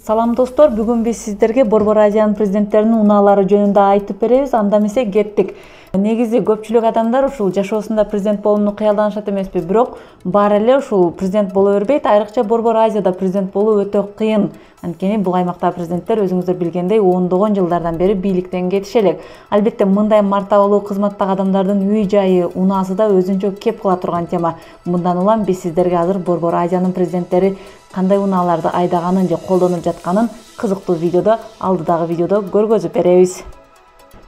Салам достор, бүгүн биз сиздерге Борбор Азиянын президенттеринин унаалары жөнүндө айтып беребиз. Анда эмесе кеттик. Негизи көпчүлүк адамдар ушул жашоосунда президент болууну кыялданышат эмеспи, бирок баары эле ушул президент боло бербейт. Айрыкча Борбор Азияда президент болуу өтө кыйын. Анткени бул аймактагы президенттер өзүңүздөр билгендей ондогон жылдардан бери бийликтен кетише элек. Албетте мындай мартабалуу кызматтагы адамдардын үй жайы, унаасы да өзүнчө кеп кыла турган тема. Мындан улам биз сиздерге азыр Борбор Азиянын президенттери кандай унааларды айдаганын же колдонуп жатканын кызыктуу видеодо, алдыдагы видеодо көргөзүп беребиз.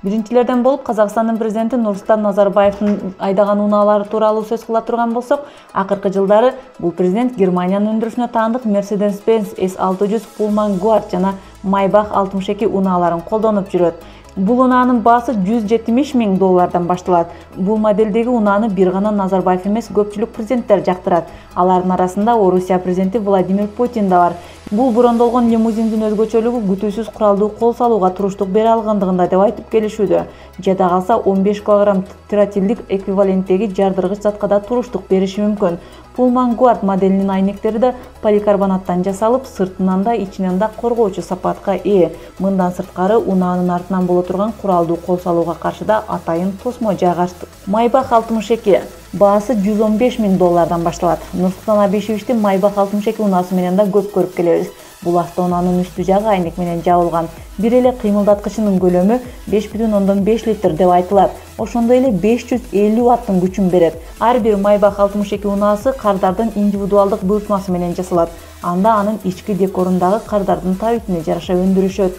Биринчилерден болуп Казакстандын президенти Нурсултан Назарбаевдин айдаган унаалары тууралуу сөз кыла турган болсок, акыркы жылдары бул президент Германиянын өндүрүшүнө таандык Mercedes-Benz S600 Pullman Guard жана Maybach 62 унааларын колдонуп жүрөт. Бул унаанын баасы $170,000 башталат. Бул модельдеги унааны бир гана Назарбаев эмес, көпчүлүк президенттер жактырат. Алардын арасында Орусия президенти Владимир Путин да бар. Бул брондолгон лимузиндин өзгөчөлүгү күтүүсүз куралдуу кол салууга туруштук бере алгандыгында деп айтып келишүүдө. Жада калса 15 кг тротилдик эквиваленттеги жардыргыч затка да туруштук бериши мүмкүн. Pullman Guard моделинин айнектери да поликарбонаттан жасалып, сыртынан да ичинен да коргоочу сапатка ээ. Мындан сырткары унаанын артынан боло турган куралдуу кол салууга каршы да атайын тосмо жайгаштык. Maybach 62 баасы $115,000 башталат. Нурсултан Абишевичтин Maybach 62 унаасы менен да көп көрүп келебиз. Бул автоунаанын үстү жагы айнек менен жабылган. Бир эле кыймылдаткычынын көлөмү 5,5 литр деп айтылат. Ошондой эле 550 ваттын күчүн берет. Ар бир Maybach 62 унаасы кардардын индивидуалдык буйртмасы менен жасалат. Анда анын ички декорундагы кардардын табитине жараша өндүрүшөт.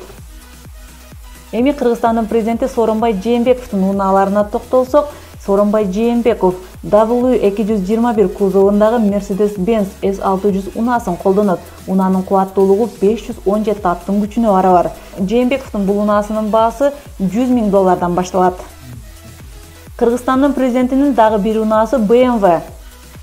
Эми Кыргызстандын президенти Сооронбай Жээнбековдун унааларына токтолсок, Сооронбай Жээнбеков W221 кузовундагы Mercedes-Benz S600 унаасын колдонот. Унаанын кубаттуулугу 517 аттын күчүнө барабар. Жээнбековдун бул унаасынын баасы $100,000 башталат. Кыргызстандын президентинин дагы бир унаасы BMW.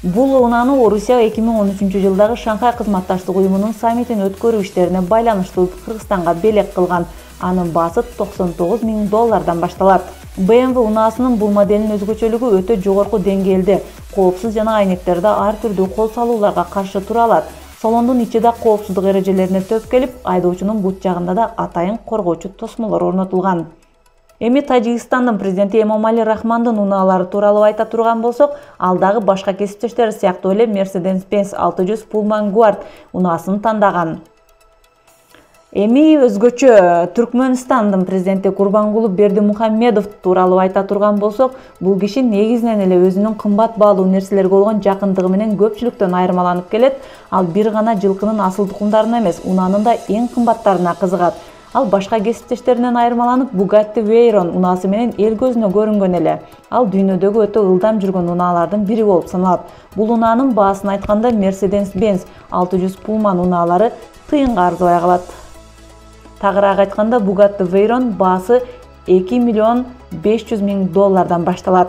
Бул унааны Орусия 2013 жылдагы Шанхай кызматташтык уюмунун саммитин өткөрүү иштерине байланыштуу Кыргызстанга белек кылган. Анын баасы $99,000 башталат. BMW унаасынын бул моделинин өзгөчөлүгү өтө жогорку деңгээлде, коопсуз жана айнектерде ар түрдүү кол салууларга каршы тура алат. Салондун ичи да коопсуздук эрежелерине төп келип, айдоочунун бут жагында да атайын коргоочу тосмолор орнотулган. Эми Тажикстандын президенти Эмомали Рахмандын унаалары тууралуу айта турган болсок, ал дагы башка кесиптештери сыяктуу эле Mercedes-Benz 600 Pullman Guard унаасын тандаган. Эми өзгөчө Түркмөнстандын президенти Курбангулы Бердимухамедов тууралуу айта турган болсок, бул киши негизинен эле өзүнүн кымбат баалуу нерселерге болгон жакындыгы менен көпчүлүктөн айырмаланып келет. Ал бир гана жылкынын асыл тукумдарына эмес, унаанын да эң кымбаттарына кызыгат. Ал башка кесиптештеринен айырмаланып Bugatti Veyron унаасы менен эл көзүнө көрүнгөн эле. Ал дүйнөдөгү өтө ылдам жүргөн унаалардын бири болуп саналат. Бул унаанын баасын айтканда Mercedes-Benz 600 Pullman унаалары тыйынга арзыбай калат. Тагыраак айтканда Bugatti Veyron баасы $2,500,000 башталат.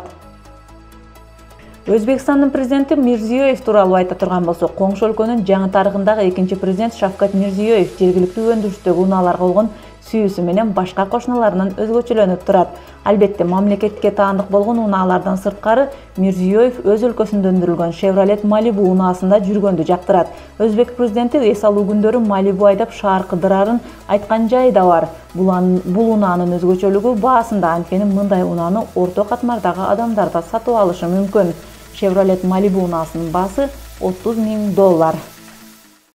Өзбекстандын президенти Мирзиёев тууралуу айта турган болсок, коңшу өлкөнүн жаңы тарыхындагы экинчи президент Шавкат Мирзиёев жергиликтүү өндүрүштөгү унааларга болгон сүйүүсү менен башка кошуналарынан өзгөчөлөнүп турат. Албетте, мамлекетке таандык болгон унаалардан сырткары, Мирзиёев өз өлкөсүндө өндүрүлгөн Chevrolet Malibu унаасында жүргөндү жактырат. Өзбек президенти эс алуу күндөрү Malibu айдап шаар кыдырарын айткан жайы да бар. Бул унаанын өзгөчөлүгү баасында, анткени мындай унааны орто катмардагы адамдар да сатып алышы мүмкүн. Chevrolet Malibu унаасынын баасы $30,000.